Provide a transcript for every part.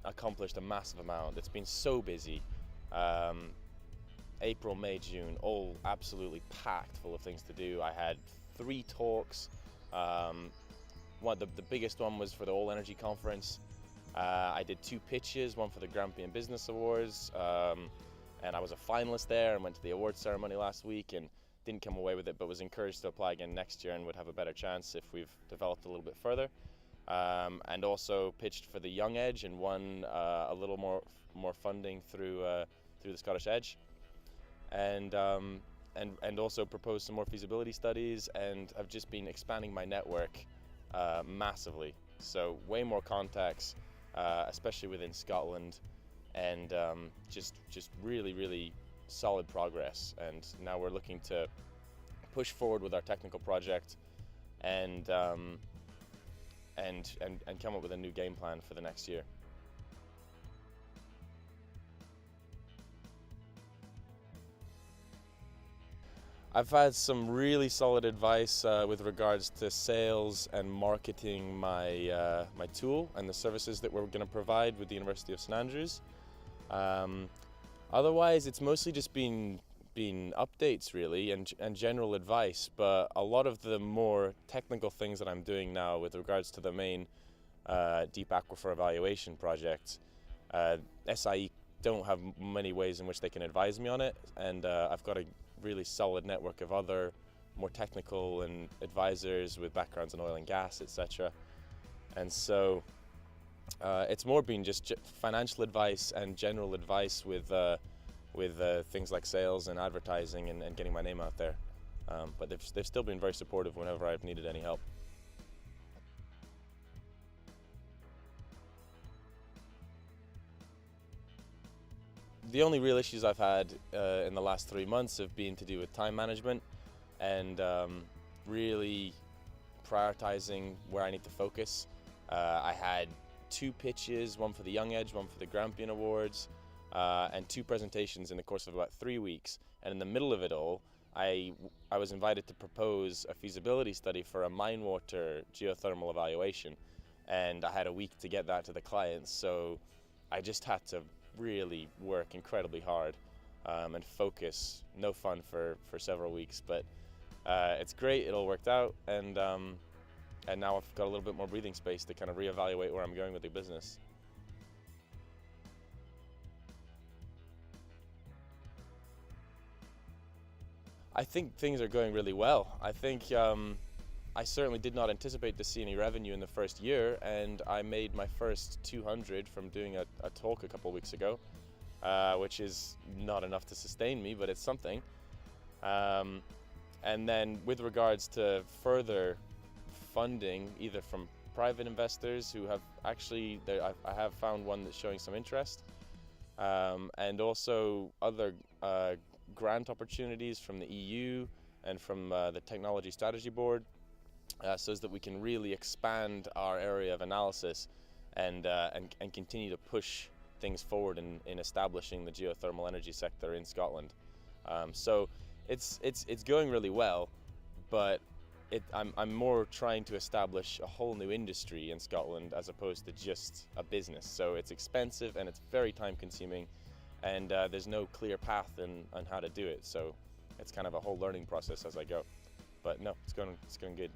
accomplished a massive amount. It's been so busy. April, May, June, all absolutely packed full of things to do. I had 3 talks. The biggest one was for the All Energy Conference. I did 2 pitches, one for the Grampian Business Awards, and I was a finalist there and went to the awards ceremony last week and didn't come away with it, but was encouraged to apply again next year and would have a better chance if we've developed a little bit further. And also pitched for the Young Edge and won a little more funding through the Scottish Edge, and also proposed some more feasibility studies, and I've just been expanding my network massively. So way more contacts, especially within Scotland, and just really solid progress. And now we're looking to push forward with our technical project and come up with a new game plan for the next year. I've had some really solid advice with regards to sales and marketing my tool and the services that we're going to provide with the University of St Andrews. Otherwise, it's mostly just been updates really and general advice, but a lot of the more technical things that I'm doing now with regards to the main deep aquifer evaluation project, SIE don't have many ways in which they can advise me on it, and I've got a really solid network of other more technical and advisors with backgrounds in oil and gas, etc. And so it's more been just financial advice and general advice with things like sales and advertising and getting my name out there. But they've still been very supportive whenever I've needed any help. The only real issues I've had in the last 3 months have been to do with time management and really prioritizing where I need to focus. I had 2 pitches, one for the Young Edge, one for the Grampian Awards, and 2 presentations in the course of about 3 weeks. And in the middle of it all, I was invited to propose a feasibility study for a mine water geothermal evaluation, and I had a week to get that to the clients. So I just had to really work incredibly hard and focus. No fun for several weeks, but it's great. It all worked out, and now I've got a little bit more breathing space to kind of reevaluate where I'm going with the business. I think things are going really well. I think I certainly did not anticipate to see any revenue in the first year, and I made my first 200 from doing a talk a couple of weeks ago, which is not enough to sustain me, but it's something. And then with regards to further funding, either from private investors who have actually, I have found one that's showing some interest, and also other grant opportunities from the EU and from the Technology Strategy Board, so that we can really expand our area of analysis and continue to push things forward in establishing the geothermal energy sector in Scotland. So it's going really well, but I'm more trying to establish a whole new industry in Scotland as opposed to just a business. So it's expensive and it's very time consuming, and there's no clear path on how to do it. So it's kind of a whole learning process as I go. But no, it's going good.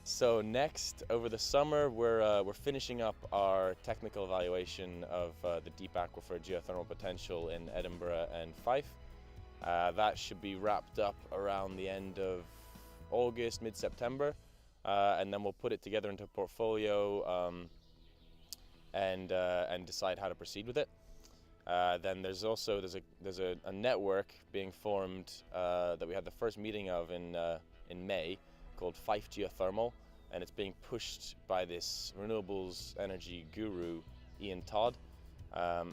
So next, over the summer, we're finishing up our technical evaluation of the deep aquifer geothermal potential in Edinburgh and Fife. That should be wrapped up around the end of August, mid-September, and then we'll put it together into a portfolio and decide how to proceed with it. Then there's a network being formed that we had the first meeting of in May, called Fife Geothermal, and it's being pushed by this renewables energy guru, Ian Todd,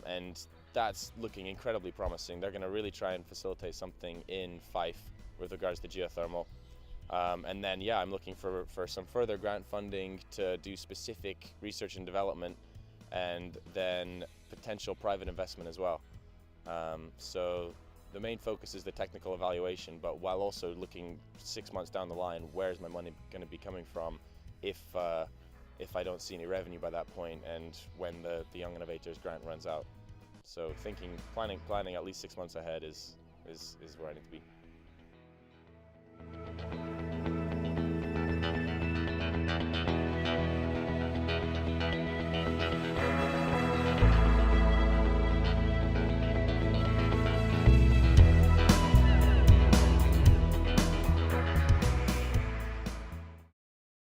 and that's looking incredibly promising. They're going to really try and facilitate something in Fife with regards to geothermal. And then, yeah, I'm looking for some further grant funding to do specific research and development, and then potential private investment as well. So the main focus is the technical evaluation, but while also looking 6 months down the line, where's my money going to be coming from if I don't see any revenue by that point, and when the Young Innovators grant runs out. So planning at least 6 months ahead is where I need to be.